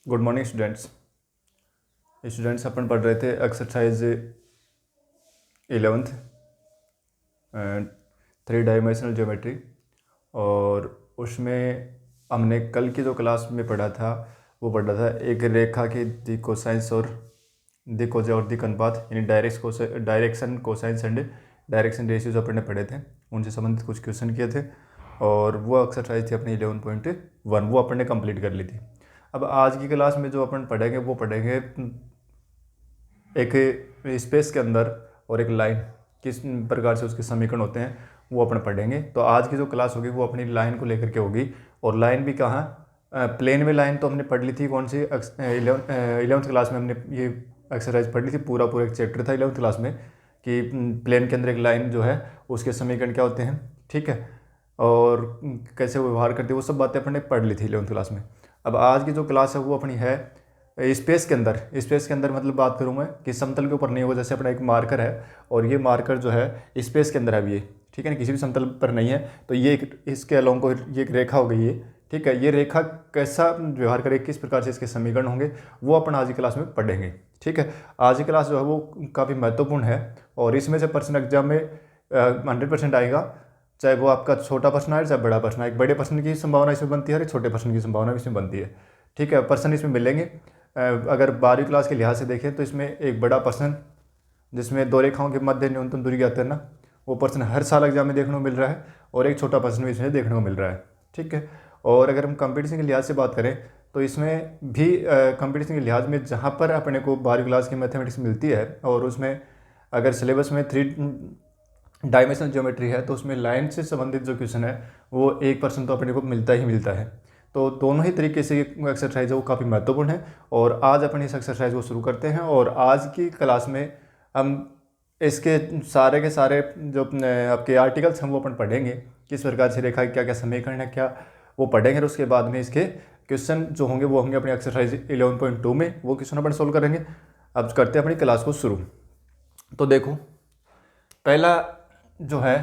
Good morning students अपन पढ़ रहे थे एक्सरसाइज 11th 3 डायमेंशनल ज्योमेट्री। और उसमें हमने कल की जो क्लास में पढ़ा था वो पढ़ा था एक रेखा की दिक कोसाइंस और दिक कोसाइन और दिक अनुपात, यानी direction cosines and direction ratios अपन ने पढ़े थे। उनसे संबंधित कुछ क्वेश्चन किए थे और वो एक्सरसाइज थी अपनी 11.1, वो अपन ने कंप्लीट कर ली थी। अब आज की क्लास में जो अपन पढ़ेंगे वो पढ़ेंगे एक स्पेस के अंदर और एक लाइन किस प्रकार से उसके समीकरण होते हैं वो अपन पढ़ेंगे। तो आज की जो क्लास होगी वो अपनी लाइन को लेकर के होगी। और लाइन भी कहाँ, प्लेन में लाइन तो हमने पढ़ ली थी, कौन सी 11th क्लास में हमने ये एक्सरसाइज पढ़ ली थी। पूरा एक चैप्टर था 11th क्लास में कि प्लेन के अंदर एक लाइन जो है उसके समीकरण क्या होते हैं, ठीक है, और कैसे वो व्यवहार करते हैं, वो सब बातें अपन ने पढ़ ली थी 11th क्लास में। अब आज की जो क्लास है वो अपनी है स्पेस के अंदर मतलब बात करूँ मैं कि समतल के ऊपर नहीं होगा। जैसे अपना एक मार्कर है और ये मार्कर जो है स्पेस के अंदर है, ये ठीक है ना, किसी भी समतल पर नहीं है। तो ये इसके अलोंग को ये एक रेखा हो गई है, ठीक है। ये रेखा कैसा व्यवहार करे, किस प्रकार से इसके समीकरण होंगे, वो अपन आज की क्लास में पढ़ेंगे, ठीक है। आज की क्लास जो है वो काफ़ी महत्वपूर्ण है और इसमें से प्रश्न एग्जाम में 100% आएगा, चाहे वो आपका छोटा प्रश्न आए चाहे बड़ा प्रश्न आए। एक बड़े प्रश्न की संभावना इसमें बनती है और एक छोटे प्रश्न की संभावना इसमें बनती है, ठीक है। प्रश्न इसमें मिलेंगे। अगर 12वीं क्लास के लिहाज से देखें तो इसमें एक बड़ा प्रश्न जिसमें दो रेखाओं के मध्य न्यूनतम दूरी ज्ञात करना, वो प्रश्न हर साल एग्जाम में देखने को मिल रहा है और एक छोटा प्रश्न भी इसमें देखने को मिल रहा है, ठीक है। और अगर हम कंपटीशन के लिहाज से बात करें तो इसमें भी कंपटीशन के लिहाज में जहाँ पर अपने को 12वीं क्लास की मैथमेटिक्स मिलती है और उसमें अगर सिलेबस में 3 डायमेंशनल ज्योमेट्री है तो उसमें लाइन से संबंधित जो क्वेश्चन है वो 1% तो अपने को मिलता ही मिलता है। तो दोनों ही तरीके से एक्सरसाइज है वो काफ़ी महत्वपूर्ण है। और आज अपन इस एक्सरसाइज को शुरू करते हैं और आज की क्लास में हम इसके सारे के सारे जो आपके आर्टिकल्स हैं वो अपन पढ़ेंगे, किस प्रकार से रेखा क्या क्या समीकरण है क्या वो पढ़ेंगे। और उसके बाद में इसके क्वेश्चन जो होंगे वो होंगे अपनी एक्सरसाइज 11.2 में, वो क्वेश्चन अपन सोल्व करेंगे। अब करते हैं अपनी क्लास को शुरू। तो देखो, पहला जो है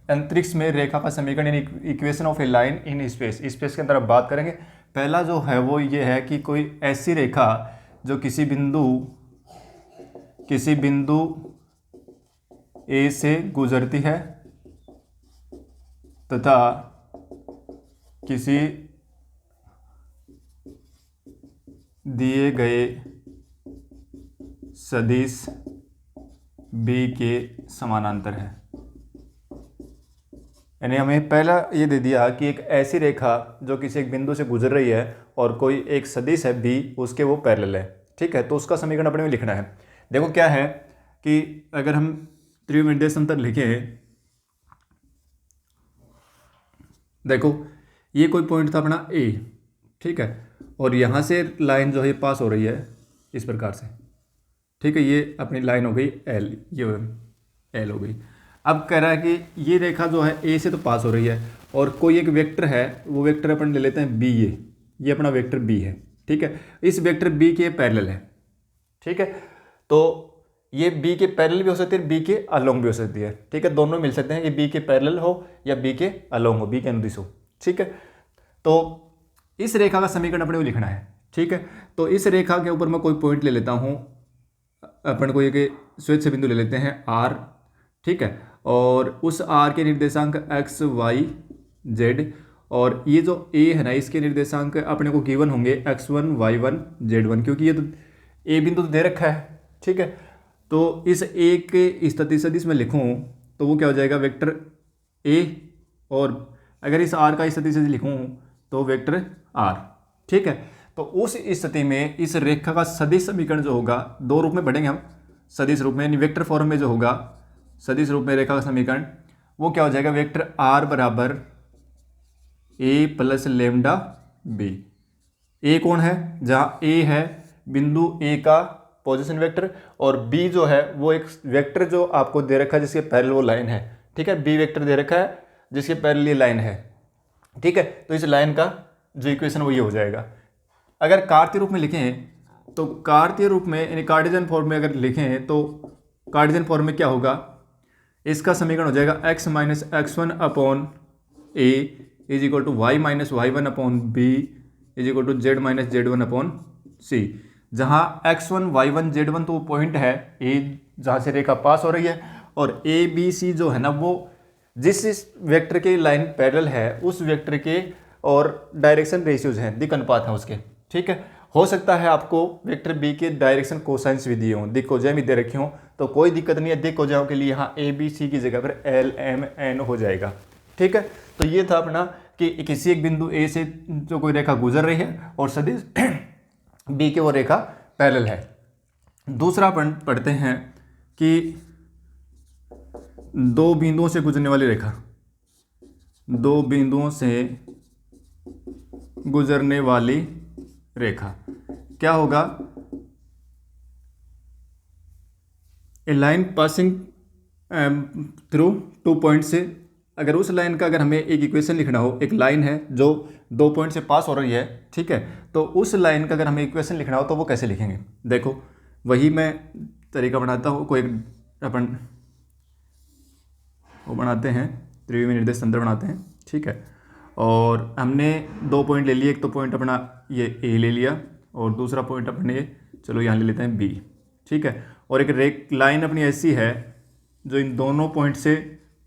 अंतरिक्ष में रेखा का समीकरण, equation of A line in space के अंदर अब बात करेंगे। पहला जो है वो ये है कि कोई ऐसी रेखा जो किसी बिंदु ए से गुजरती है तथा किसी दिए गए सदिश बी के समानांतर है। यानी हमें पहला ये दे दिया कि एक ऐसी रेखा जो किसी एक बिंदु से गुजर रही है और कोई एक सदिश है बी उसके वो पैरेलल है, ठीक है। तो उसका समीकरण अपने में लिखना है। देखो क्या है कि अगर हम त्रिविमीय समतल लिखें, देखो ये कोई पॉइंट था अपना ए, ठीक है, और यहाँ से लाइन जो है पास हो रही है इस प्रकार से, ठीक है। ये अपनी लाइन हो गई एल, ये एल हो गई। अब कह रहा है कि ये रेखा जो है ए से तो पास हो रही है और कोई एक वेक्टर है, वो वेक्टर अपन ले लेते हैं बी, ये अपना वेक्टर बी है, ठीक है। इस वेक्टर बी के पैरेलल है, ठीक है। तो ये बी के पैरेलल भी हो सकती है, बी के अलोंग भी हो सकती है, ठीक है। दोनों मिल सकते हैं कि बी के पैरेलल हो या बी के अलोंग हो, बी के अनुदिश हो, ठीक है। तो इस रेखा का समीकरण अपने को लिखना है, ठीक है। तो इस रेखा के ऊपर मैं कोई पॉइंट ले लेता हूँ, अपन को एक स्वेच्छ बिंदु ले लेते हैं आर, ठीक है। और उस आर के निर्देशांक एक्स वाई जेड, और ये जो ए है ना इसके निर्देशांक अपने को गिवन होंगे x1 y1 z1, क्योंकि ये तो ए बिंदु तो दे रखा है, ठीक है। तो इस ए के स्थिति सदिश में लिखूँ तो वो क्या हो जाएगा, वेक्टर ए, और अगर इस आर का स्थिति सदिश लिखूँ तो वेक्टर आर, ठीक है। तो उस स्थिति में इस रेखा का सदिश समीकरण जो होगा, दो रूप में पढ़ेंगे हम, सदिश रूप में यानी वेक्टर फॉर्म में जो होगा सदिश रूप में रेखा का समीकरण, वो क्या हो जाएगा, वेक्टर आर बराबर ए प्लस लेमडा बी। ए कौन है, जहाँ ए है बिंदु ए का पोजीशन वेक्टर और बी जो है वो एक वेक्टर जो आपको दे रखा है जिसके पैरेलल वो लाइन है, ठीक है। बी वेक्टर दे रखा है जिसके पैरेलल ये लाइन है, ठीक है। तो इस लाइन का जो इक्वेशन वो ये हो जाएगा। अगर कार्तीय रूप में लिखें तो कार्तीय रूप में यानी कार्टेशियन फॉर्म में अगर लिखें तो कार्टेशियन फॉर्म में क्या होगा, इसका समीकरण हो जाएगा x minus x1 upon A is equal to Y minus Y one upon B is equal to Z minus Z one upon C, जहाँ x1 y1 z1 तो वो पॉइंट है ए जहाँ से रेखा पास हो रही है, और ए बी सी जो है ना वो जिस वेक्टर के लाइन पैरेलल है उस वेक्टर के और डायरेक्शन रेशियोज हैं, दिक् अनुपात हैं उसके। ठीक है, हो सकता है आपको वेक्टर बी के डायरेक्शन कोसाइंस भी दिए हों, दिक् कोजाएं भी दे रखी हों, तो कोई दिक्कत नहीं है, दिक् कोजाओं के लिए यहाँ ए बी सी की जगह पर एल एम एन हो जाएगा। ठीक है, तो ये था अपना कि किसी एक बिंदु ए से जो कोई रेखा गुजर रही है और सदिश बी के वो रेखा पैरेलल है। दूसरा पढ़ते हैं कि दो बिंदुओं से गुजरने वाली रेखा, दो बिंदुओं से गुजरने वाली रेखा क्या होगा, a line passing through two point से, अगर उस लाइन का अगर हमें एक इक्वेशन लिखना हो, एक लाइन है जो दो पॉइंट से पास हो रही है, ठीक है, तो उस लाइन का अगर हमें इक्वेशन लिखना हो तो वो कैसे लिखेंगे। देखो वही मैं तरीका बनाता हूँ, कोई अपन वो बनाते हैं, त्रिविमीय निर्देश तंत्र बनाते हैं। ठीक है, और हमने दो पॉइंट ले लिए, एक तो पॉइंट अपना ये ए ले लिया और दूसरा पॉइंट अपने चलो यहाँ ले लेते हैं बी। ठीक है, और एक लाइन अपनी ऐसी है जो इन दोनों पॉइंट से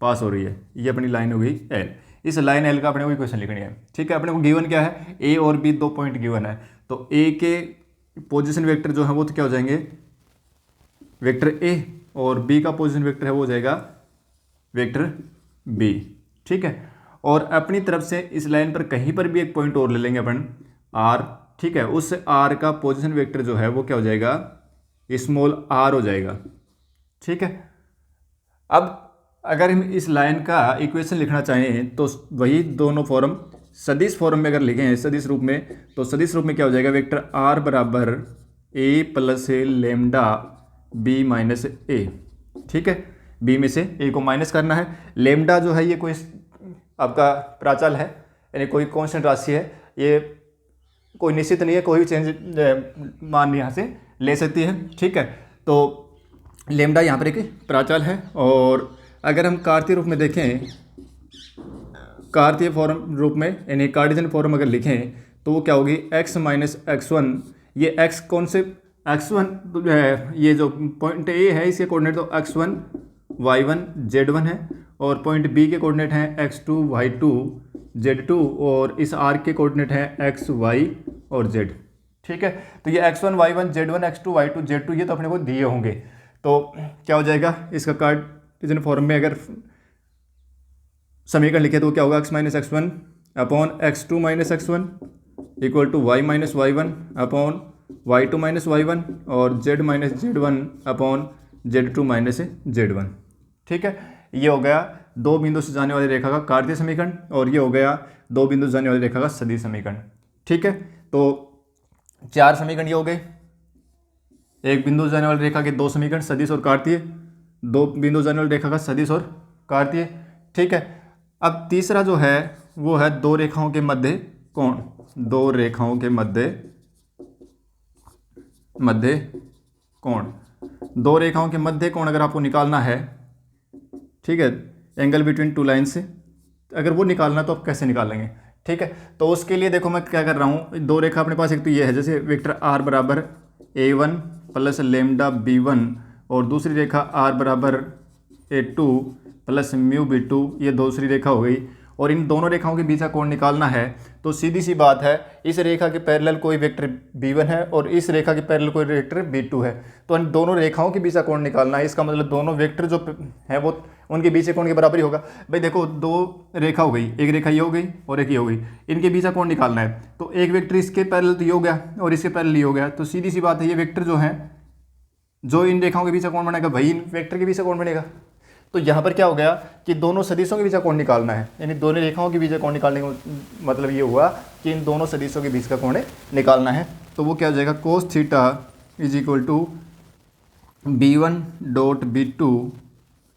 पास हो रही है, ये अपनी लाइन हो गई एल। इस लाइन एल का अपने को इक्वेशन लिखनी है। ठीक है, अपने को गिवन क्या है, ए और बी दो पॉइंट गिवन है, तो ए के पोजीशन वेक्टर जो है वो तो क्या हो जाएंगे, वेक्टर ए, और बी का पोजीशन वेक्टर है वो हो जाएगा वेक्टर बी। ठीक है, और अपनी तरफ से इस लाइन पर कहीं पर भी एक पॉइंट और ले लेंगे अपन आर। ठीक है, उस आर का पोजीशन वेक्टर जो है वो क्या हो जाएगा, स्मॉल आर हो जाएगा। ठीक है, अब अगर हम इस लाइन का इक्वेशन लिखना चाहें तो वही दोनों फॉर्म सदिश फॉर्म में अगर लिखें सदिश रूप में, तो सदिश रूप में क्या हो जाएगा, वेक्टर आर बराबर ए प्लस ए लेमडा बी माइनस ए। ठीक है, बी में से ए को माइनस करना है, लेमडा जो है ये कोई आपका प्राचल है, यानी कोई कांस्टेंट राशि है, ये कोई निश्चित नहीं है, कोई भी चेंज मान यहाँ से ले सकती है। ठीक है, तो लेमडा यहाँ पर एक प्राचल है, और अगर हम कार्तीय रूप में देखें, कार्तीय फॉर्म रूप में यानी कार्टेशियन फॉर्म अगर लिखें तो वो क्या होगी, x माइनस x1, ये x कौन से x1 ये जो पॉइंट ए है इसके कोऑर्डिनेट तो x1 y1 z1 है, और पॉइंट बी के कोऑर्डिनेट हैं x2 y2 z2, और इस आर्क के कोऑर्डिनेट हैं x y और z। ठीक है, तो ये x1 y1 z1 x2 y2 z2 ये तो अपने को दिए होंगे, तो क्या हो जाएगा, इसका कार्टेशियन फॉर्म में अगर समीकरण लिखे तो क्या होगा, x minus x one upon x2 minus x1 equal to y minus y1 upon y2 minus y1 और z minus z1 upon z2 minus z1। ठीक है, ये हो गया दो बिंदु से जाने वाली रेखा का कार्तीय समीकरण, और ये हो गया दो बिंदु से जाने वाली रेखा का सदिश समीकरण। ठीक है, तो चार समीकरण ये हो गए, एक बिंदु से जाने वाली रेखा के दो समीकरण सदिश और कार्तीय, दो बिंदु से जाने वाली रेखा का सदिश और कार्तीय। ठीक है, अब तीसरा जो है वो है दो रेखाओं के मध्य कोण, दो रेखाओं के मध्य कोण, दो रेखाओं के मध्य कोण अगर आपको निकालना है, ठीक है, एंगल बिटवीन टू लाइन से अगर वो निकालना तो आप कैसे निकालेंगे। ठीक है, तो उसके लिए देखो मैं क्या कर रहा हूँ, दो रेखा अपने पास एक तो ये है, जैसे वेक्टर आर बराबर a1 प्लस लेमडा b1, और दूसरी रेखा आर बराबर a2 प्लस म्यू b2, ये दूसरी रेखा हो गई, और इन दोनों रेखाओं के बीच का कोण निकालना है, तो सीधी सी बात है, इस रेखा के पैरेलल कोई वेक्टर b1 है और इस रेखा के पैरेलल कोई वेक्टर b2 है, तो इन दोनों रेखाओं के बीच का कोण निकालना है। इसका मतलब दोनों वेक्टर जो है वो उनके बीच के कोण के बराबर ही होगा। भाई देखो दो रेखा हो गई, एक रेखा ये हो गई और एक ये हो गई, इनके बीच का कोण निकालना है, तो एक वेक्टर इसके पैरेलल तो ये हो गया और इसके पैरेलल ये हो गया, तो सीधी सी बात है ये वेक्टर जो है जो इन रेखाओं के बीच का कोण बनेगा वही इन वेक्टर के बीच का कोण बनेगा। तो यहाँ पर क्या हो गया कि दोनों सदिशों के बीच का कोण निकालना है, यानी दोनों रेखाओं के बीच का कोण निकालने का मतलब ये हुआ कि इन दोनों सदिशों के बीच का कोण निकालना है। तो वो क्या हो जाएगा, cos theta is equal to b1 dot b2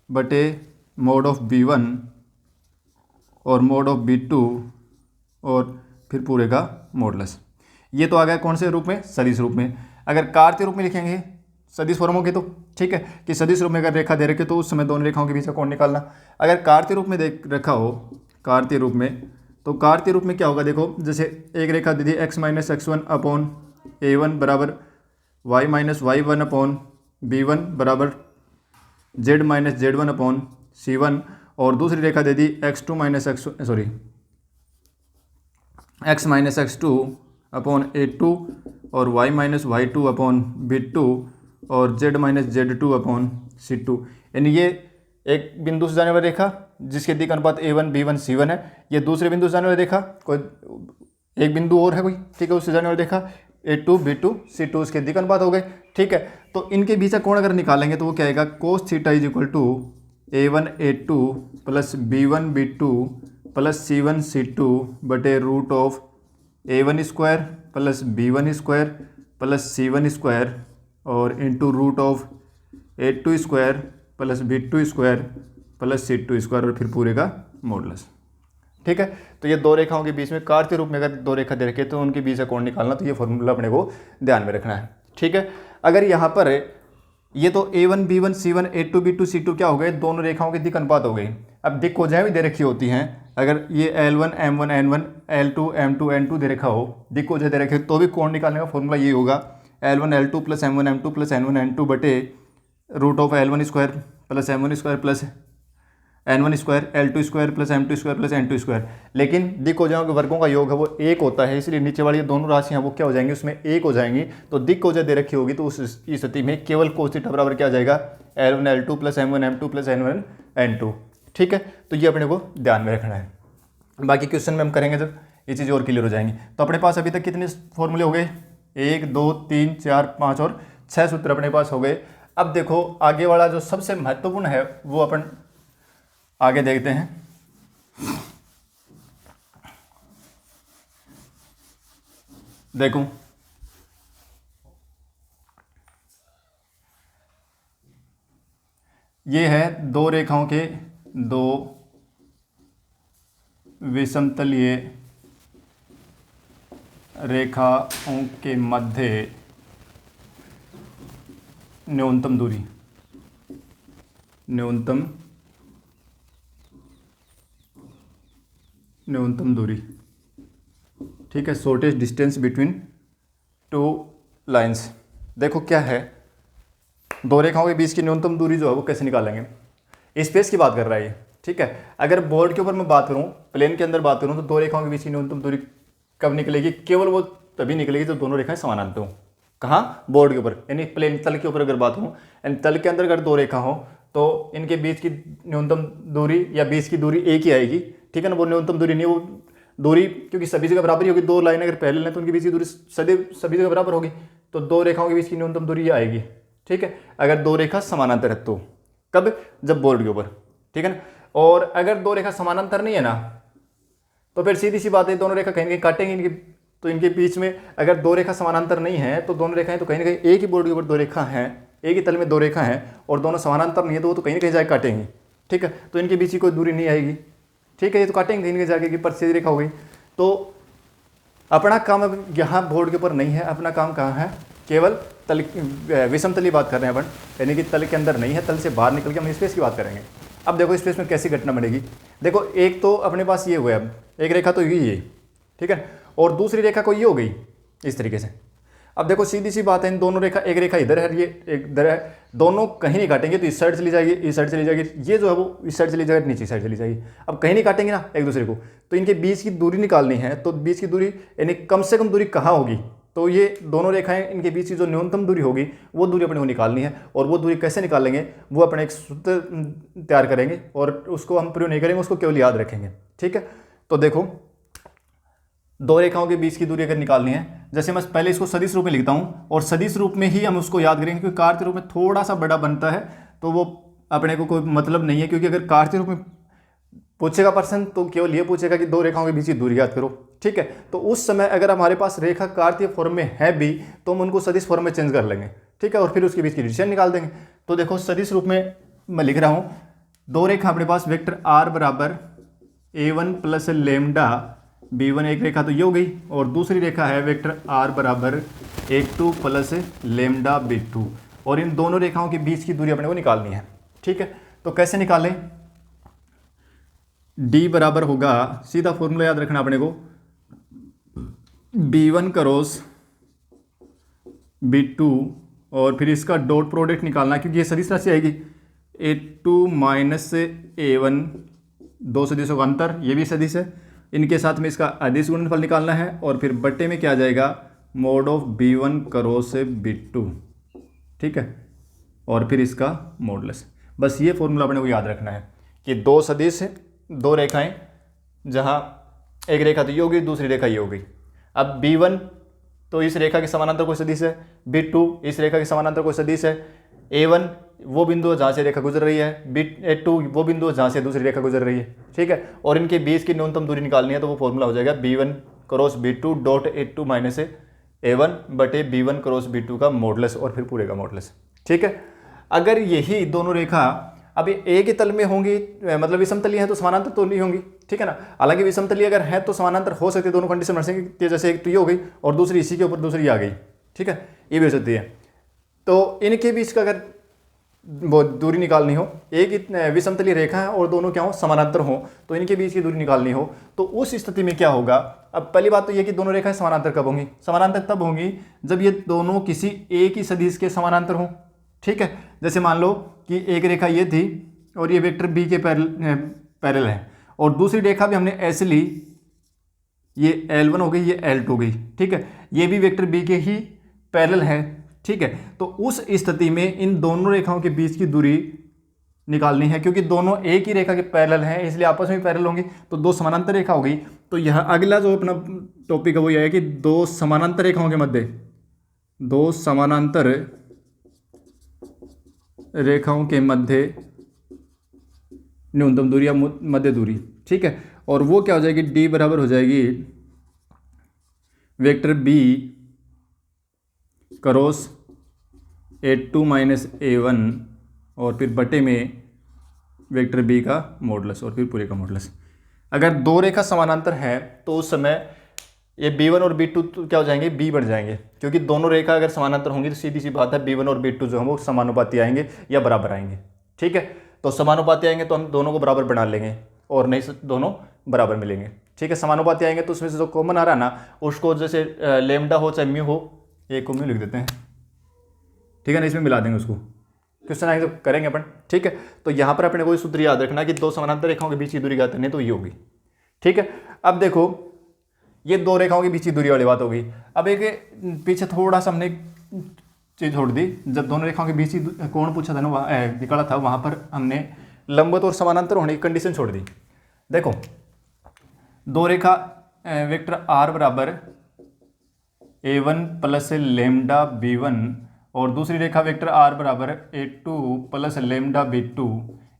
बटे मोड ऑफ b1 और मोड ऑफ b2 और फिर पूरे का मॉडुलस। ये तो आ गया कौन से रूप में, सदिश रूप में। अगर कार्तीय रूप में लिखेंगे सदिश फॉर्म होगी तो ठीक है कि सदिश रूप में अगर रेखा दे रखी तो उस समय दोनों रेखाओं के बीच का कोण निकालना। अगर कार्तीय रूप में देख रखा हो, कार्तीय रूप में, तो कार्तीय रूप में क्या होगा, देखो जैसे एक रेखा दे दी x minus x one upon A1 बराबर y minus y1 upon B1 बराबर z minus z1 upon C1, और दूसरी रेखा दे दी x2 minus x minus x2 upon A2 और y minus y2 upon B2 और z minus z2 upon C2। यानी ये एक बिंदु से जाने वाली रेखा जिसके दिक् अनुपात A1 B1 C1 है, ये दूसरे बिंदु से जाने वाली रेखा, कोई एक बिंदु और है कोई, ठीक है, उससे जाने वाली रेखा A2 B2 C2, उसके दिक् अनुपात हो गए, ठीक है। तो इनके बीच का कोण अगर निकालेंगे तो वो क्या आएगा, cos theta is equal to A1 A2 plus B1 B2 plus C1 C2 बटे root of A1 square plus B1 square plus C1 square और into root of A2 square plus B2 square plus C2 square और फिर पूरे का modulus, ठीक है। तो ये दो रेखाओं के बीच में कार्तीय रूप में अगर दो रेखा दे रखे तो उनके बीच का कोण निकालना, तो ये फॉर्मूला अपने को ध्यान में रखना है, ठीक है। अगर यहाँ पर ये तो A1 B1 C1 A2 B2 C2 क्या हो गए, दोनों रेखाओं के दिक् अनुपात हो गई। अब दिक् कोजाएं भी दे रखी होती हैं, अगर ये L1 M1 N1 L2 M2 N2 दे रखा हो, दिक् कोजाएं दे रखे तो भी कोण निकालने का फॉर्मूला ये होगा L1 L2 plus M1 M2 plus N1 N2 बटे root of L1 square plus M1 square plus N1 square L2 square plus M2 square plus N2 square. लेकिन दिक् कोजाओं के वर्गों का योग है वो एक होता है, इसलिए नीचे वाली ये दोनों राशियां वो क्या हो जाएंगी, उसमें एक हो जाएंगी। तो दिक् कोजा दे रखी होगी तो उस स्थिति में केवल cos थीटा बराबर क्या आ जाएगा, L1 L2 plus M1 M2 plus N1 N2, ठीक है। तो ये अपने को ध्यान में रखना है, बाकी क्वेश्चन में हम करेंगे जब ये चीज़ और क्लियर हो जाएंगी। तो अपने पास अभी तक कितने फॉर्मूले हो गए, 1 2 3 4 5 और 6 सूत्र अपने पास हो गए। अब देखो आगे वाला जो सबसे महत्वपूर्ण है वो अपन आगे देखते हैं। देखो ये है दो रेखाओं के दो विषमतलीय रेखाओं के मध्य न्यूनतम दूरी, न्यूनतम दूरी, ठीक है, shortest distance between two lines. देखो क्या है, दो रेखाओं के बीच की न्यूनतम दूरी जो है वो कैसे निकालेंगे, स्पेस की बात कर रहा है ये, ठीक है। अगर बोर्ड के ऊपर मैं बात करूं, प्लेन के अंदर बात करूं, तो दो रेखाओं के बीच की न्यूनतम दूरी कब निकलेगी, केवल वो तभी निकलेगी जब दोनों रेखाएं समानांतर हों। कहाँ, बोर्ड के ऊपर, यानी प्लेन तल के ऊपर अगर बात हो, यानी तल के अंदर अगर दो रेखा हो तो इनके बीच की न्यूनतम दूरी या बीच की दूरी एक ही आएगी, ठीक है ना। वो न्यूनतम दूरी नहीं, वो दूरी क्योंकि सभी जगह बराबर ही होगी, दो लाइन अगर पहले लें तो उनके बीच की दूरी सभी जगह बराबर होगी, तो दो रेखाओं के बीच की न्यूनतम दूरी ये आएगी, ठीक है। अगर दो रेखा समानांतर है तो कब, जब बोर्ड के ऊपर, ठीक है ना। और अगर दो रेखा समानांतर नहीं है ना तो फिर सीधी सी बात है, दोनों रेखा कहीं ना कहीं काटेंगे इनके, तो इनके बीच में अगर दो रेखा समानांतर नहीं है तो दोनों रेखाएं तो कहीं ना कहीं एक ही बोर्ड के ऊपर दो रेखा हैं, एक ही तल में दो रेखा हैं और दोनों समानांतर नहीं है तो वो तो कहीं ना कहीं जाके काटेंगी, ठीक है। तो इनके बीच की कोई दूरी नहीं आएगी, ठीक है, ये तो काटेंगे कहीं ना कहीं जाके कि पर सीधी रेखा हो गई। तो अपना काम अब यहाँ बोर्ड के ऊपर नहीं है, अपना काम कहाँ है, केवल तल, विषम तल की बात कर रहे हैं अपन, यानी कि तल के अंदर नहीं है, तल से बाहर निकल के हम स्पेस की बात करेंगे। अब देखो स्पेस में कैसी घटना बनेगी, देखो एक तो अपने पास ये हुआ, अब एक रेखा तो ये, ठीक है, और दूसरी रेखा को ये हो गई इस तरीके से। अब देखो सीधी सी बात है, इन दोनों रेखा, एक रेखा इधर है, ये एक इधर है, दोनों कहीं नहीं काटेंगे, तो इस साइड चली जाएगी, इस साइड चली जाएगी, ये जो है वो इस साइड चली जाएगी, नीचे साइड चली जाएगी। अब कहीं नहीं काटेंगे ना एक दूसरे को, तो इनके बीच की दूरी निकालनी है, तो बीच की दूरी यानी कम से कम दूरी कहाँ होगी, तो ये दोनों रेखाएं इनके बीच की जो न्यूनतम दूरी होगी वो दूरी अपने को निकालनी है। और वो दूरी कैसे निकालेंगे, वो अपने एक सूत्र तैयार करेंगे और उसको हम प्रयोग नहीं करेंगे, उसको केवल याद रखेंगे, ठीक है। तो देखो दो रेखाओं के बीच की दूरी अगर निकालनी है, जैसे मैं पहले इसको सदिश रूप में लिखता हूँ और सदिश रूप में ही हम उसको याद करेंगे, क्योंकि कार्तीय रूप में थोड़ा सा बड़ा बनता है तो वो अपने को कोई मतलब नहीं है, क्योंकि अगर कार्तीय रूप में पूछेगा प्रश्न तो केवल ये पूछेगा कि दो रेखाओं के बीच की दूरी याद करो, ठीक है। तो उस समय अगर हमारे पास रेखा कार्तीय फॉर्म में है भी तो हम उनको सदिश फॉर्म में चेंज कर लेंगे, ठीक है, और फिर उसके बीच की डिस्टेंस निकाल देंगे। तो देखो सदिश रूप में मैं लिख रहा हूँ, दो रेखा अपने पास वेक्टर r बराबर a1 प्लस लेमडा b1, एक रेखा तो ये हो गई, और दूसरी रेखा है वेक्टर r बराबर a2 प्लस लेमडा b2, और इन दोनों रेखाओं के बीच की दूरी अपने को निकालनी है, ठीक है। तो कैसे निकालें, d बराबर होगा, सीधा फॉर्मूला याद रखना अपने को, b1 क्रॉस B2 और फिर इसका डॉट प्रोडक्ट निकालना है क्योंकि ये सदिश राशि आएगी। A2 माइनस A1, दो सदिशों का अंतर, ये भी सदिश है। इनके साथ में इसका अदिश गुणनफल निकालना है और फिर बट्टे में क्या आ जाएगा, mode of B1 cross B2, ठीक है, और फिर इसका मॉडुलस। बस ये फॉर्मूला अपने को याद रखना है कि दो सदिश, दो रेखाएं, जहाँ एक रेखा तो ये होगी, दूसरी रेखा ये होगी। अब B1 तो इस रेखा के समानांतर कोई सदिश है, B2 इस रेखा के समानांतर कोई सदिश है, A1 वो बिंदु है जहाँ से रेखा गुजर रही है, A2 वो बिंदु है जहाँ से दूसरी रेखा गुजर रही है, ठीक है। और इनके बीच की न्यूनतम दूरी निकालनी है तो वो फॉर्मूला हो जाएगा B1 cross B2 dot A2 minus A1 बटे B1 क्रॉस B2 का मॉडुलस और फिर पूरे का मॉडुलस, ठीक है। अगर यही दोनों रेखा अभी एक ही तल में होंगी, मतलब विषमतलीय है तो समानांतर तो नहीं होंगी, ठीक है ना। हालांकि विषमतलीय अगर है तो समानांतर हो सकती है, दोनों कंडीशन बन सकती है, जैसे एक तो ये हो गई और दूसरी इसी के ऊपर दूसरी आ गई, ठीक है, ये भी हो सकती है। तो इनके बीच का अगर वो दूरी निकालनी हो, एक विषमतलीय रेखा है और दोनों क्या हो, समानांतर हो, तो इनके बीच की दूरी निकालनी हो तो उस स्थिति में क्या होगा। अब पहली बात तो ये कि दोनों रेखाएं समानांतर कब होंगी, समानांतर तब होंगी जब ये दोनों किसी एक ही सदिश के समानांतर हों, ठीक है। जैसे मान लो कि एक रेखा ये थी और ये वेक्टर बी के पैरेलल है और दूसरी रेखा भी हमने ऐसे ली, ये L1 हो गई, ये L2 हो गई, ठीक है, ये भी वेक्टर बी के ही पैरेलल है, ठीक है। तो उस स्थिति में इन दोनों रेखाओं के बीच की दूरी निकालनी है क्योंकि दोनों एक ही रेखा के पैरेलल हैं, इसलिए आपस में पैरेलल होंगी, तो दो समानांतर रेखा हो गई। तो यह अगला जो अपना टॉपिक है वो यह है कि दो समानांतर रेखाओं के मध्य, दो समानांतर रेखाओं के मध्य न्यूनतम दूरी या मध्य दूरी, ठीक है। और वो क्या हो जाएगी, D बराबर हो जाएगी vector B cross A2 minus A1 और फिर बटे में वेक्टर B का मॉडुलस और फिर पूरे का मॉडुलस। अगर दो रेखा समानांतर है तो उस समय ये B1 और B2 तो क्या हो जाएंगे, B बढ़ जाएंगे, क्योंकि दोनों रेखा अगर समानांतर होंगी तो सीधी सी बात है B1 और B2 जो हम वो समानुपाती आएंगे या बराबर आएंगे, ठीक है। तो समानुपाती आएंगे तो हम दोनों को बराबर बना लेंगे और नहीं दोनों बराबर मिलेंगे, ठीक है। समानुपाती आएंगे तो उसमें से जो कॉमन आ रहा है ना उसको, जैसे लेमडा हो चाहे म्यू हो, एक को म्यू लिख देते हैं, ठीक है ना, इसमें मिला देंगे उसको, क्वेश्चन आएंगे तो करेंगे अपन, ठीक है। तो यहाँ पर अपने को सूत्र याद रखना कि दो समानांतर रेखाओं के बीच की दूरी ज्ञात करनी है तो ये होगी, ठीक है। अब देखो ये दो रेखाओं के बीच की दूरी वाली बात होगी। अब एक पीछे थोड़ा सा हमने चीज छोड़ दी, जब दोनों रेखाओं के बीच की कोण पूछा था ना, वहाँ निकाला था, वहाँ पर हमने लंबवत और समानांतर होने की कंडीशन छोड़ दी। देखो दो रेखा वेक्टर R बराबर A1 प्लस लेमडा B1 और दूसरी रेखा वेक्टर R बराबर A2 प्लस लेमडा B2,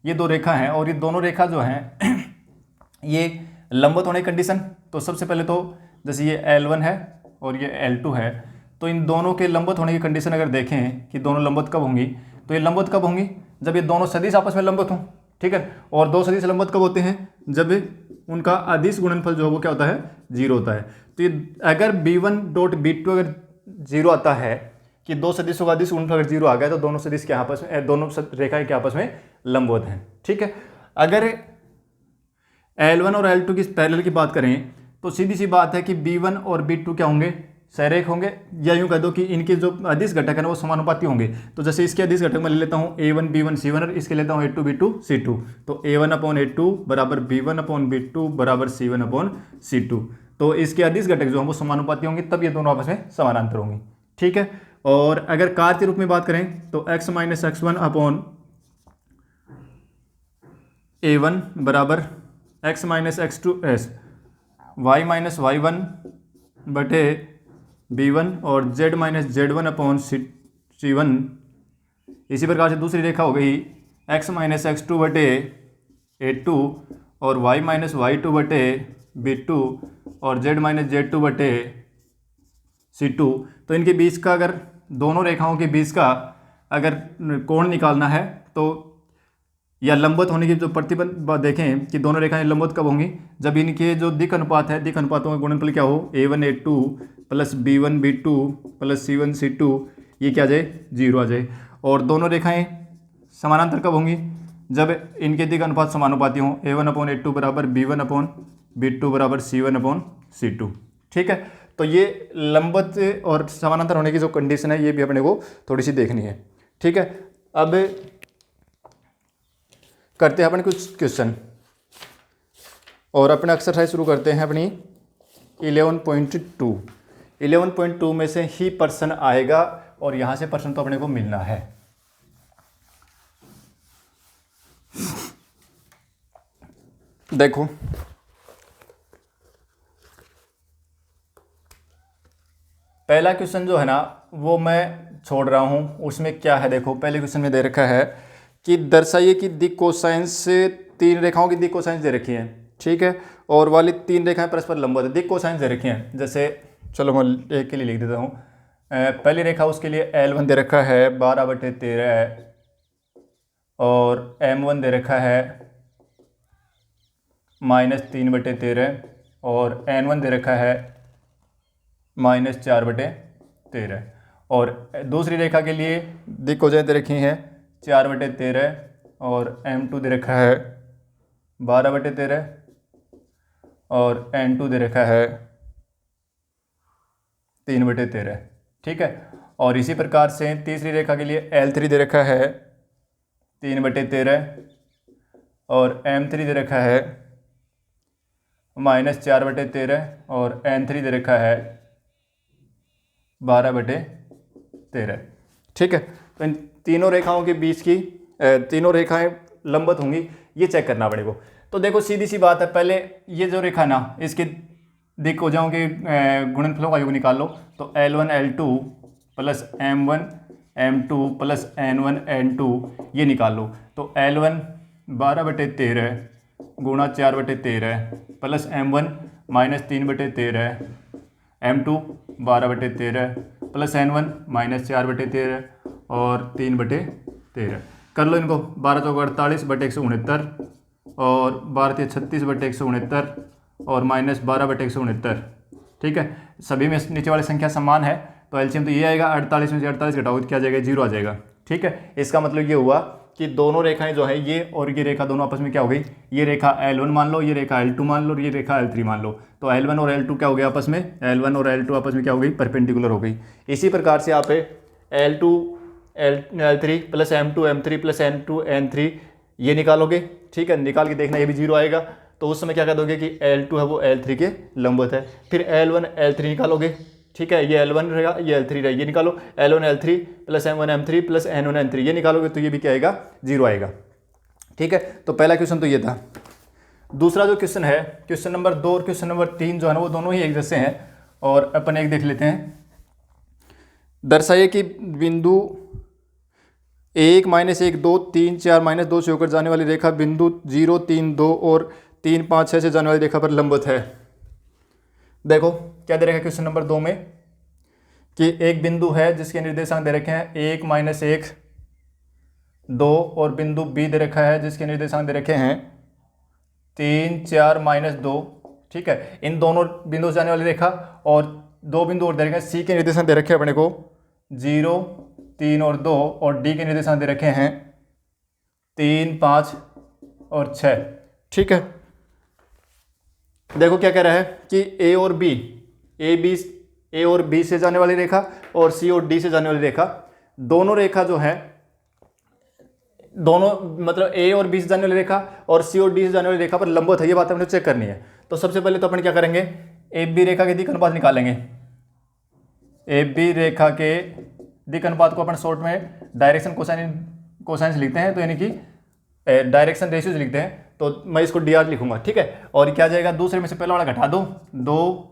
ये दो रेखा हैं और ये दोनों रेखा जो हैं ये लंबवत होने की कंडीशन। तो सबसे पहले तो जैसे ये L1 है और ये L2 है, तो इन दोनों के लंबवत होने की कंडीशन अगर देखें कि दोनों लंबवत कब होंगी, तो ये लंबवत कब होंगी, जब ये दोनों सदिश आपस में लंबवत हों, ठीक है। और दो सदिश लंबवत कब होते हैं, जब उनका अदिश गुणनफल जो है वो क्या होता है, 0 होता है। तो ये अगर B1 डॉट B2 अगर 0 आता है कि दो सदिशों का अदिश गुणनफल अगर 0 आ गया तो दोनों सदिश के आपस में, दोनों रेखाएं के आपस में लंबवत हैं, ठीक है। अगर L1 और L2 की पैरेलल की बात करें तो सीधी सी बात है कि B1 और B2 क्या होंगे, सरेख होंगे, या यूं कह दो कि इनके जो अदिश घटक है ना वो समानुपाती होंगे। तो जैसे इसके अदिश घटक मैं ले लेता हूँ A1 B1 C1 और इसके लेता हूँ A2 B2 C2, तो A1 अपॉन A2 बराबर B1 अपॉन B2 बराबर C1 अपॉन C2। तो इसके अदिश घटक जो हैं वो समानुपाती होंगे, तब ये दोनों आपस में समानांतर होंगे, ठीक है। और अगर कार्य के रूप में बात करें तो x minus x1 upon A1 बराबर x minus x2 y minus y1 बटे B1 और z minus Z1 upon C1। इसी प्रकार से दूसरी रेखा हो गई x माइनस x2 बटे A2 और y माइनस y2 बटे B2 और z माइनस Z2 बटे C2। तो इनके बीच का, अगर दोनों रेखाओं के बीच का अगर कोण निकालना है तो, या लंबवत होने की जो प्रतिबंध देखें कि दोनों रेखाएं लंबवत कब होंगी, जब इनके जो दिक् अनुपात है, दिक् अनुपातों का गुणनफल क्या हो, A1 A2 plus B1 B2 plus C1 C2, ये क्या आ जाए, 0 आ जाए। और दोनों रेखाएं समानांतर कब होंगी, जब इनके दिक् अनुपात समानुपाती हों, A1 अपॉन A2 बराबर B1 अपॉन B2 बराबर C1 अपॉन C2, ठीक है। तो ये लंबवत और समानांतर होने की जो कंडीशन है ये भी अपने को थोड़ी सी देखनी है। ठीक है, अब करते हैं अपने कुछ क्वेश्चन और अपना एक्सरसाइज शुरू करते हैं अपनी 11.2। 11.2 में से ही पर्सन आएगा और यहां से पर्सन तो अपने को मिलना है। देखो पहला क्वेश्चन जो है ना वो मैं छोड़ रहा हूं, उसमें क्या है देखो, पहले क्वेश्चन में दे रखा है कि दर्शाइए कि दिक् कोसाइन से 3 रेखाओं की दिक् कोसाइन दे रखी है। ठीक है, और वाली 3 रेखाएं परस्पर लंबवत है, दिक् कोसाइन दे रखी हैं। जैसे चलो मैं एक के लिए लिख देता हूँ। पहली रेखा उसके लिए L1 दे रखा है 12/13 और M1 दे रखा है -3/13 और N1 दे रखा है -4/13 और दूसरी रेखा के लिए दिक् कोसाइन दे रखी हैं 4/13 और M2 दे रखा है 12/13 और N2 दे रखा है 3/13। ठीक है, और इसी प्रकार से तीसरी रेखा के लिए L3 दे रखा है 3/13 और M3 दे रखा है -4/13 और N3 दे रखा है 12/13। ठीक है, तो इन तीनों रेखाओं के बीच की तीनों रेखाएं लंबवत होंगी, ये चेक करना पड़ेगा। तो देखो सीधी सी बात है, पहले ये जो रेखा ना इसके दिक् कोजाओं के गुणनफलों का योग निकाल लो। तो L1 L2 plus M1 M2 plus N1 N2 ये निकाल लो। तो L1 12/13 गुणा 4/13 plus M1 -3/13 M2 12/13 plus N1 -4/13 और 3/13। कर लो इनको, 12 चौका 48/169 और 12 36/169 और -12/169। ठीक है, सभी में नीचे वाली संख्या समान है तो एलसीएम तो ये आएगा, 48 में से 48 घटाओ तो क्या आ जाएगा, 0 आ जाएगा। ठीक है, इसका मतलब ये हुआ कि दोनों रेखाएं जो है ये और ये रेखा दोनों आपस में क्या हो गई, ये रेखा L1 मान लो, ये रेखा L2 मान लो और ये रेखा L3 मान लो। तो L1 और L2 क्या हो गया आपस में, L1 और L2 आपस में क्या हो गई, परपेंडिकुलर हो गई। इसी प्रकार से आप L2 L3 plus M2 M3 plus N2 N3 ये निकालोगे। ठीक है, निकाल के देखना ये भी 0 आएगा। तो उस समय क्या कर दोगे कि L2 है वो L3 के लंबवत है। फिर L1 L3 निकालोगे। ठीक है, ये L1 रहेगा, ये L3 रहेगा, ये निकालो L1 L3 plus M1 M3 plus N1 N3 ये निकालोगे तो ये भी क्या आएगा, 0 आएगा। ठीक है, तो पहला क्वेश्चन तो ये था। दूसरा जो क्वेश्चन है, क्वेश्चन नंबर 2 और क्वेश्चन नंबर 3 जो है ना वो दोनों ही एक जैसे हैं और अपन एक देख लेते हैं। दर्शाइए कि बिंदु 1 -1 2 3 4 -2 से होकर जाने वाली रेखा बिंदु 0 3 2 और 3 5 6 से जाने वाली रेखा पर लंबवत है। देखो क्या दे रखा है क्वेश्चन नंबर 2 में कि एक बिंदु है जिसके निर्देशांक दे रखे हैं 1 -1 2 और बिंदु बी दे रखा है जिसके निर्देशांक दे रखे हैं 3 4 -2। ठीक है, इन दोनों बिंदु से जाने वाली रेखा और 2 बिंदु और दे रखे हैं, सी के निर्देशांक दे रखे हैं अपने को 0 3 और 2 और डी के निर्देशांक दे रखे हैं 3 5 और 6। ठीक है, देखो क्या कह रहा है कि ए और बी से जाने वाली रेखा और सी और डी से जाने वाली रेखा, दोनों रेखा जो है, दोनों मतलब ए और बी से जाने वाली रेखा और सी और डी से जाने वाली रेखा पर लंबवत है, ये बात हमने चेक करनी है। तो सबसे पहले तो अपन क्या करेंगे, ए बी रेखा के दिक् अनुपात निकालेंगे। ए बी रेखा के दिक् अनुपात को अपन शॉर्ट में डायरेक्शन कोसाइंस लिखते हैं, तो यानी कि डायरेक्शन रेशियोज लिखते हैं, तो मैं इसको डी आर लिखूंगा। ठीक है, और क्या जाएगा, दूसरे में से पहला वाला घटा दो, 2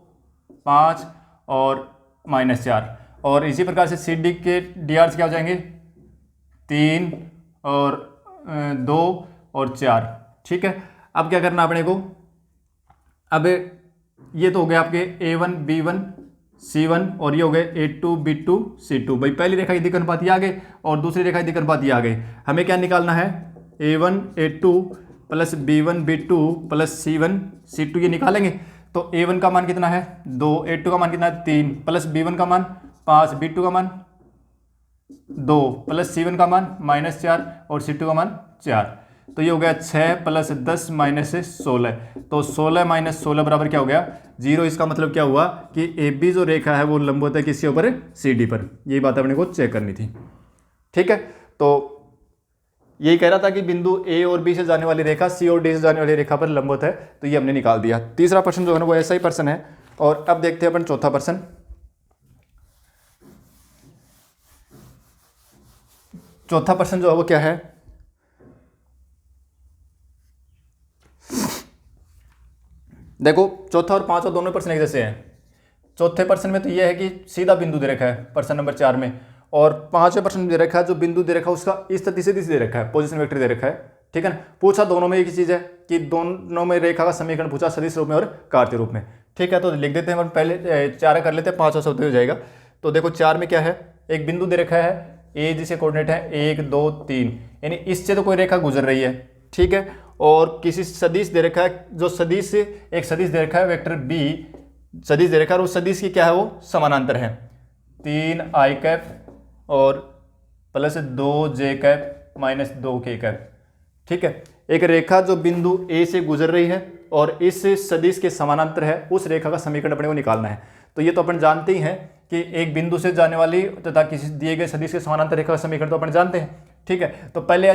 5 और -4 और इसी प्रकार से सी डी के डी आर क्या हो जाएंगे 3 और 2 और 4। ठीक है, अब क्या करना अपने को, अब ये तो हो गया आपके A1 B1 C1 और ये हो गए A2 B2 C2। भाई पहली रेखा की दिक् अनुपात ये आ गए और दूसरी रेखा की दिक् अनुपात ये आ गए। हमें क्या निकालना है, A1 A2 plus B1 B2 plus C1 C2 ये निकालेंगे। तो A1 का मान कितना है 2, A2 का मान कितना है 3 प्लस B1 का मान 5, B2 का मान 2 प्लस C1 का मान -4 और C2 का मान 4। तो ये हो गया 6 + 10 - 16। तो 16 - 16 बराबर क्या हो गया 0। इसका मतलब क्या हुआ कि ए बी जो रेखा है वो लंबवत है किसके ऊपर, सी डी पर। यही बात अपने को चेक करनी थी। ठीक है, तो यही कह रहा था कि बिंदु ए और बी से जाने वाली रेखा सी और डी से जाने वाली रेखा पर लंबवत है, तो ये हमने निकाल दिया। तीसरा प्रश्न जो है ना वो ऐसा ही प्रश्न है। और अब देखते हैं अपन चौथा प्रश्न। चौथा प्रश्न जो है वो क्या है, देखो चौथा और पांचवा दोनों प्रश्न एक जैसे हैं। चौथे प्रश्न में तो यह है कि सीधा बिंदु दे रखा है प्रश्न नंबर 4 में, और पांचवें प्रश्न में दे रखा है जो बिंदु दे रखा है उसका इस स्थिति से दे रखा है, पोजीशन वेक्टर दे रखा है। ठीक है ना, पूछा दोनों में एक ही चीज है कि दोनों में रेखा का समीकरण पूछा, सदिश रूप में और कार्तीय रूप में। ठीक है, तो लिख देते हैं हम पहले 4 कर लेते हैं, 5 शब्द हो जाएगा। तो देखो 4 में क्या है, एक बिंदु दे रखा है ए जिसे कोऑर्डिनेट है 1 2 3, यानी इससे तो कोई रेखा गुजर रही है। ठीक है, और किसी सदिश दे रखा है, जो सदिश एक सदिश दे रखा है वेक्टर बी सदिश दे रखा है, और उस सदिश की क्या है वो समानांतर है 3 i कैप और +2 j कैप -2 k कैप। ठीक है, एक रेखा जो बिंदु ए से गुजर रही है और इस सदिश के समानांतर है, उस रेखा का समीकरण अपने को निकालना है। तो ये तो अपन जानते ही हैं कि एक बिंदु से जाने वाली तथा किसी दिए गए सदिश के समानांतर रेखा का समीकरण तो अपन जानते हैं। ठीक है, तो पहले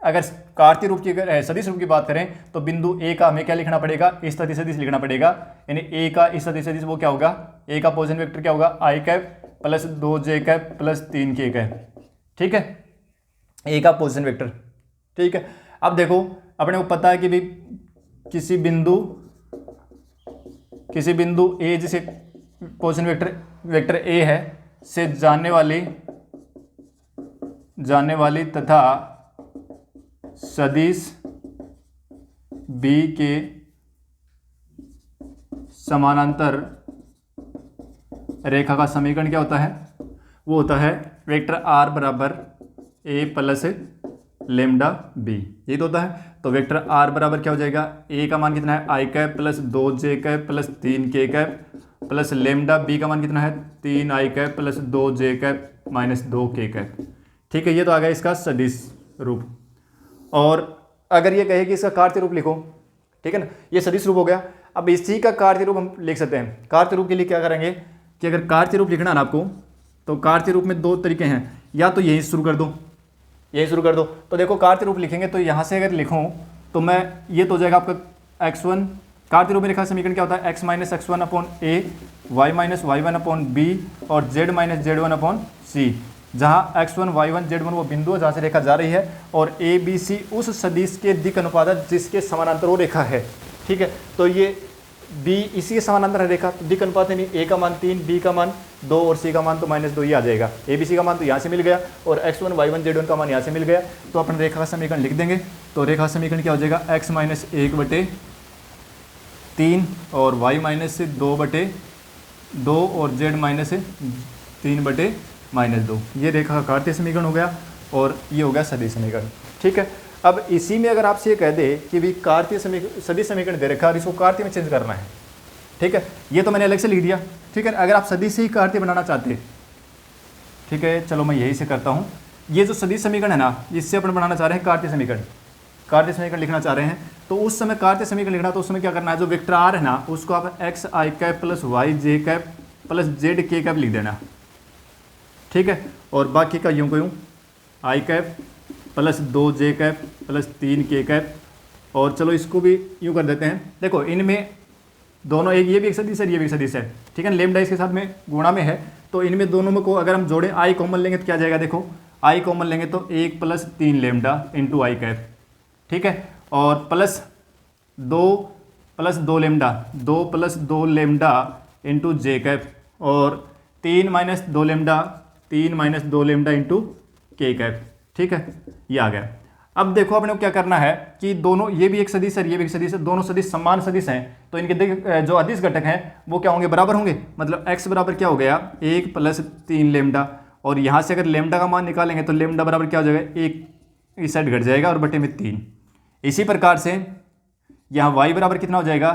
अगर कार्तीय रूप की सदिश रूप की बात करें तो बिंदु ए का हमें क्या लिखना पड़ेगा, इस सदिश सदिश लिखना पड़ेगा, यानी ए का इस सदिश सदिश वो क्या होगा, ए का पोजीशन वेक्टर क्या होगा i cap +2 j cap +3 k cap. ठीक है, ए का पोजीशन वेक्टर। ठीक है, अब देखो अपने को पता है कि भाई किसी बिंदु ए जिसे पोजीशन वेक्टर ए है से जाने वाली तथा सदिश बी के समानांतर रेखा का समीकरण क्या होता है, वो होता है वेक्टर आर बराबर ए प्लस लेमडा बी। ये तो होता है। तो वेक्टर आर बराबर क्या हो जाएगा, ए का मान कितना है i cap +2 j cap +3 k cap plus lambda B का मान कितना है 3 i cap +2 j cap -2 k cap. ठीक है, ये तो आ गया इसका सदिश रूप। और अगर ये कहे कि इसका कार्तीय रूप लिखो, ठीक है ना, ये सदिश रूप हो गया। अब इसी का कार्तीय रूप हम लिख सकते हैं। कार्तीय रूप के लिए क्या करेंगे कि अगर कार्तीय रूप लिखना है ना आपको, तो कार्तीय रूप में 2 तरीके हैं, या तो यही शुरू कर दो, तो देखो कार्तीय रूप लिखेंगे तो यहाँ से अगर लिखूँ तो मैं ये तो हो जाएगा आपका x1, कार्तीय रूप में रेखा समीकरण क्या होता है x - x1/a, y - y1/b और z - z1/c, जहाँ x1 y1 z1 वो बिंदु है जहाँ से रेखा जा रही है, और a b c उस सदिश के दिक् अनुपात जिसके समानांतर वो रेखा है। ठीक है, तो ये b इसी के समानांतर है रेखा, तो दिक् अनुपात यानी a का मान 3, b का मान 2 और c का मान तो -2 ही आ जाएगा। a b c का मान तो यहाँ से मिल गया और x1 y1 z1 का मान यहाँ से मिल गया, तो अपन रेखा का समीकरण लिख देंगे। तो रेखा समीकरण क्या हो जाएगा x - 1/3 और y - 2/2 और z - 3/-2, ये रेखा का कार्तीय समीकरण हो गया और ये हो गया सदिश समीकरण। ठीक है, अब इसी में अगर आपसे ये कह दे कि भी कार्तीय सदिश समीकरण दे रखा है और इसको कार्तीय में चेंज करना है, ठीक है, ये तो मैंने अलग से लिख दिया। ठीक है, अगर आप सदिश से ही कार्तीय बनाना चाहते हैं, ठीक है, चलो मैं यही से करता हूँ। ये जो सदिश समीकरण है ना, इससे अपन बनाना चाह रहे हैं कार्तीय समीकरण लिखना चाह रहे हैं, तो उस समय कार्तीय समीकरण लिखना, तो उस समय क्या करना है, जो वेक्टर आर है ना उसको आप x i cap +y j cap +z k cap लिख देना। ठीक है, और बाकी का यूं को यूं i cap +2 j cap +3 k cap, और चलो इसको भी यूं कर देते हैं। देखो इनमें दोनों एक, ये भी एक सदिश है, ये भी एक सदिश है। ठीक है, लेमडा इसके साथ में गुणा में है, तो इनमें दोनों में को अगर हम जोड़ें i कॉमन लेंगे तो क्या जाएगा, देखो i कॉमन लेंगे तो 1 + 3 लेमडा इंटू i कैप। ठीक है, और +2 लेमडा 2 + 2 लेमडा इंटू जे कैप, और 3 - 2 लेमडा इंटू के कैप। ठीक है, ये आ गया। अब देखो अपने को क्या करना है कि दोनों, ये भी एक सदिश है, ये भी एक सदिश है, दोनों सदिश समान सदिश हैं, तो इनके जो अदिश घटक हैं वो क्या होंगे, बराबर होंगे। मतलब x बराबर क्या हो गया 1 + 3 लेमडा, और यहाँ से अगर लेमडा का मान निकालेंगे तो लेमडा बराबर क्या हो जाएगा, 1 इस साइड घट जाएगा और बटे में 3। इसी प्रकार से यहाँ y बराबर कितना हो जाएगा,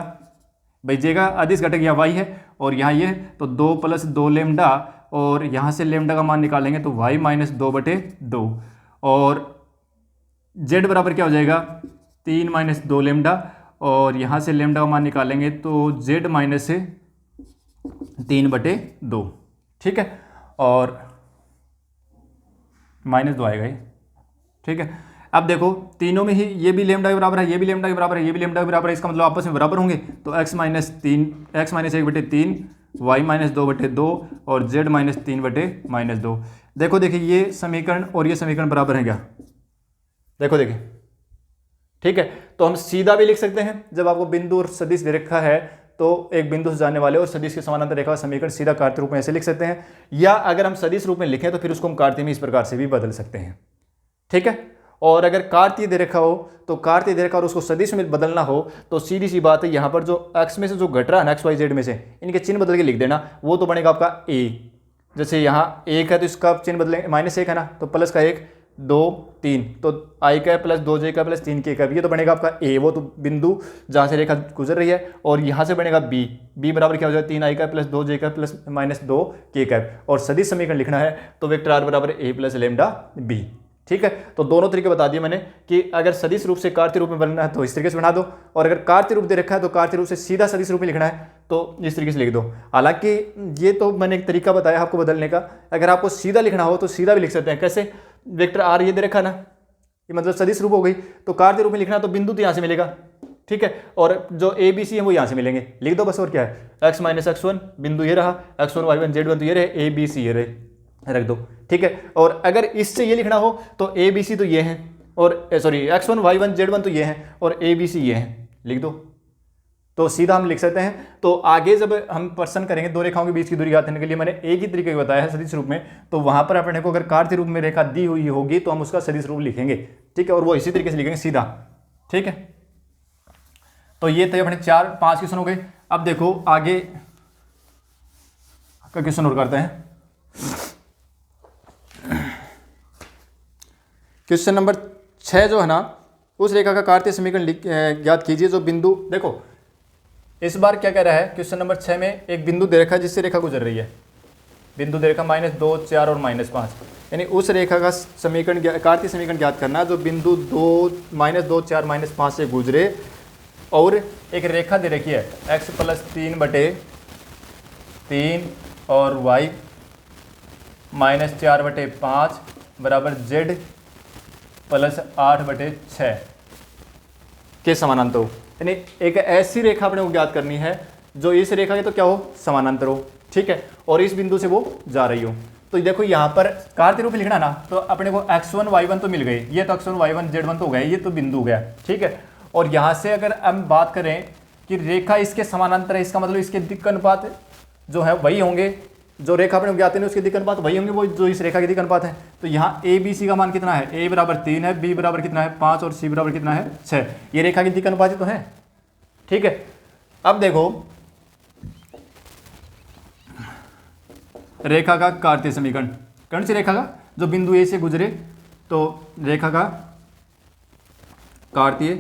भाई j का अदिश घटक यहाँ y है और यहाँ ये, तो 2 + 2 लेमडा, और यहाँ से लेमडा का मान निकालेंगे तो y - 2/2, और जेड बराबर क्या हो जाएगा 3 माइनस 2 लेमडा, और यहाँ से लेमडा का मान निकालेंगे तो जेड माइनस 3/2, ठीक है, और -2 आएगा ये, ठीक है। अब देखो तीनों में ही ये भी लेमडा के बराबर है, ये भी लेमडा के बराबर है, ये भी लेमडा के बराबर है, इसका मतलब आपस में बराबर होंगे, तो x माइनस 1/3 y माइनस 2/2 और z माइनस 3/-2। देखो देखिए ये समीकरण और ये समीकरण बराबर हैं क्या, देखो देखिए, ठीक है। तो हम सीधा भी लिख सकते हैं, जब आपको बिंदु और सदिश दे रखा है तो एक बिंदु से जाने वाले और सदिश के समानांतर रेखा का समीकरण सीधा कार्तीय रूप में ऐसे लिख सकते हैं, या अगर हम सदिश रूप में लिखें तो फिर उसको हम कार्तीय में इस प्रकार से भी बदल सकते हैं, ठीक है। और अगर कार्तीय दे रखा हो तो कार्तीय दे रखा और उसको सदिश में बदलना हो तो सीधी सी बात है, यहाँ पर जो x में से जो घट रहा है ना x y z में से, इनके चिन्ह बदल के लिख देना, वो तो बनेगा आपका a। जैसे यहाँ 1 है तो इसका चिन्ह बदलेंगे, -1 है ना, तो प्लस का 1 2 3, तो i का प्लस 2j का प्लस 3k का, ये तो बनेगा आपका a, वो तो बिंदु जहाँ से रेखा गुजर रही है। और यहाँ से बनेगा b बराबर क्या हो जाएगा 3i का प्लस 2j का प्लस -2k का। और सदिश समीकरण लिखना है तो वेक्टर r बराबर a प्लस लेमडा b, ठीक है। तो दोनों तरीके बता दिए मैंने कि अगर सदिश रूप से कार्तीय रूप में बनना है तो इस तरीके से बना दो, और अगर कार्तीय रूप दे रखा है तो कार्तीय रूप से सीधा सदिश रूप में लिखना है तो इस तरीके से लिख दो। हालांकि ये तो मैंने एक तरीका बताया आपको बदलने का, अगर आपको सीधा लिखना हो तो सीधा भी लिख सकते हैं। कैसे, वेक्टर आर ये दे रखा ना, ये मतलब सदिश रूप हो गई, तो कार्तीय रूप में लिखना तो बिंदु तो यहाँ से मिलेगा, ठीक है, और जो ए बी सी है वो यहाँ से मिलेंगे, लिख दो बस, और क्या है, x माइनस x1 बिंदु ये रहा, x1 y1 z1 तो ये रहे, ए बी सी ये रहे, रख दो, ठीक है। और अगर इससे ये लिखना हो तो ए बी सी तो ये हैं, और सॉरी x1 y1 z1 तो ये हैं, और ए बी सी ये हैं, लिख दो, तो सीधा हम लिख सकते हैं। तो आगे जब हम प्रश्न करेंगे दो रेखाओं के बीच की दूरी ज्ञात करने के लिए, मैंने एक ही तरीके बताया है सदिश रूप में, तो वहां पर अपने को अगर कार्तीय रूप में रेखा दी हुई होगी तो हम उसका सदिश रूप लिखेंगे, ठीक है, और वो इसी तरीके से लिखेंगे सीधा, ठीक है। तो ये थे अपने 4-5 क्वेश्चन हो गए। अब देखो आगे का क्वेश्चन और करते हैं। क्वेश्चन नंबर 6 जो है ना, उस रेखा का कार्तीय समीकरण ज्ञात कीजिए जो बिंदु, देखो इस बार क्या कह रहा है, क्वेश्चन नंबर 6 में एक बिंदु दे रखा है जिससे रेखा गुजर रही है, बिंदु दे रखा -2 4 और -5, यानी उस रेखा का समीकरण कार्तीय समीकरण ज्ञात करना है जो बिंदु -2 4 -5 से गुजरे, और एक रेखा दे रखी है x + 3/3 और y -4/5 बराबर z + 8/6 के समानांतर हो। यानी एक ऐसी रेखा अपने को ज्ञात करनी है जो इस रेखा के तो क्या हो, समानांतर हो, ठीक है, और इस बिंदु से वो जा रही हो। तो देखो यहाँ पर कार्तीय रूप में लिखना ना, तो अपने को x1 y1 तो मिल गए, ये तो x1 y1 z1 तो हो गए, ये तो बिंदु हो गया, ठीक है। और यहाँ से अगर हम बात करें कि रेखा इसके समानांतर है, इसका मतलब इसके दिक् अनुपात जो है वही होंगे, जो रेखा अपने ज्ञात है उसके दिक् अनुपात वही होंगे वो जो इस रेखा के दिक् अनुपात है। तो यहाँ ए बी सी का मान कितना है, a बराबर 3 है, b बराबर कितना है 5 और c बराबर कितना है 6, ये रेखा के दिक् अनुपात तो है, ठीक है। अब देखो रेखा का कार्तीय समीकरण, कौन सी रेखा का, जो बिंदु ए से गुजरे, तो रेखा का कार्तीय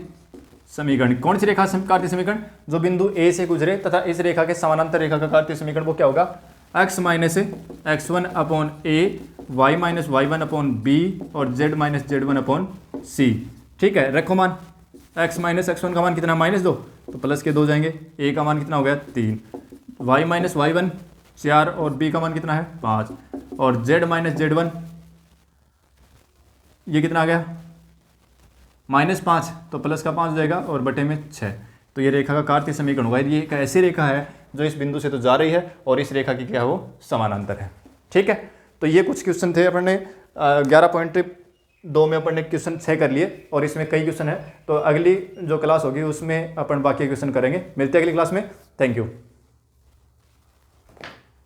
समीकरण, कौन सी रेखा कार्तीय समीकरण, जो बिंदु ए से गुजरे तथा इस रेखा के समानांतर रेखा का कार्तीय समीकरण वो क्या होगा, x minus x1 upon a, y minus y1 upon b और z minus z1 upon c, ठीक है। रखो मान, x माइनस x1 का मान कितना -2, तो प्लस के 2 जाएंगे, a का मान कितना हो गया 3, y माइनस y1 4 और b का मान कितना है 5, और z माइनस z1 ये कितना आ गया -5, तो प्लस का 5 हो जाएगा और बटे में 6। तो ये रेखा का कार्तीय समीकरण होगा। ये एक ऐसी रेखा है जो इस बिंदु से तो जा रही है और इस रेखा की क्या है वो समानांतर है, ठीक है। तो ये कुछ क्वेश्चन थे, अपन ने 11.2 में अपन ने क्वेश्चन 6 कर लिए और इसमें कई क्वेश्चन है। तो अगली जो क्लास होगी उसमें अपन बाकी क्वेश्चन करेंगे। मिलते हैं अगली क्लास में। Thank you.